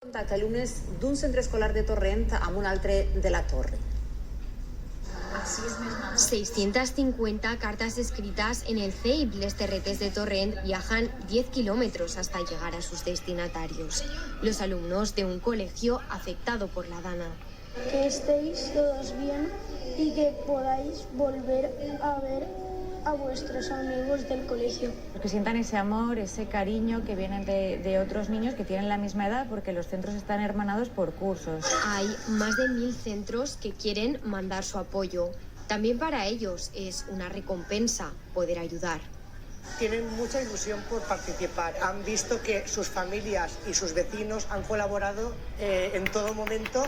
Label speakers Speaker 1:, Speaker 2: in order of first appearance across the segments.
Speaker 1: Contacte alumnes d'un centre escolar de Torrent amb un altre de la Torre.
Speaker 2: 650 cartas escritas en el CEIP. Los terretes de Torrent viajan 10 kilómetros hasta llegar a sus destinatarios, los alumnos de un colegio afectado por la Dana.
Speaker 3: Que estéis todos bien y que podáis volver a ver a vuestros amigos del colegio.
Speaker 4: Que sientan ese amor, ese cariño que vienen de otros niños que tienen la misma edad, porque los centros están hermanados por cursos.
Speaker 2: Hay más de 1000 centros que quieren mandar su apoyo. También para ellos es una recompensa poder ayudar.
Speaker 5: Tienen mucha ilusión por participar. Han visto que sus familias y sus vecinos han colaborado en todo momento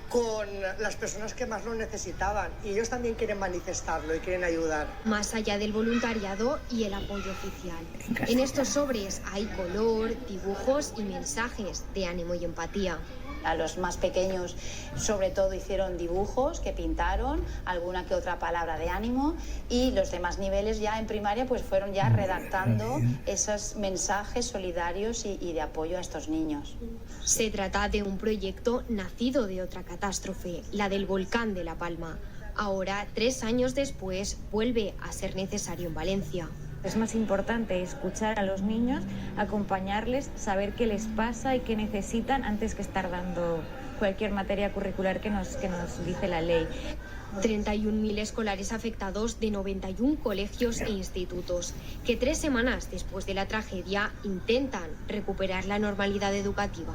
Speaker 5: con las personas que más lo necesitaban, y ellos también quieren manifestarlo y quieren ayudar.
Speaker 2: Más allá del voluntariado y el apoyo oficial. En estos sobres hay color, dibujos y mensajes de ánimo y empatía.
Speaker 6: A los más pequeños sobre todo hicieron dibujos que pintaron, alguna que otra palabra de ánimo, y los demás niveles ya en primaria pues fueron ya redactando esos mensajes solidarios y de apoyo a estos niños.
Speaker 2: Se trata de un proyecto nacido de otra catástrofe, la del volcán de La Palma. Ahora, 3 años después, vuelve a ser necesario en Valencia.
Speaker 4: Es más importante escuchar a los niños, acompañarles, saber qué les pasa y qué necesitan antes que estar dando cualquier materia curricular que nos dice la ley.
Speaker 2: 31.000 escolares afectados de 91 colegios e institutos, que 3 semanas después de la tragedia intentan recuperar la normalidad educativa.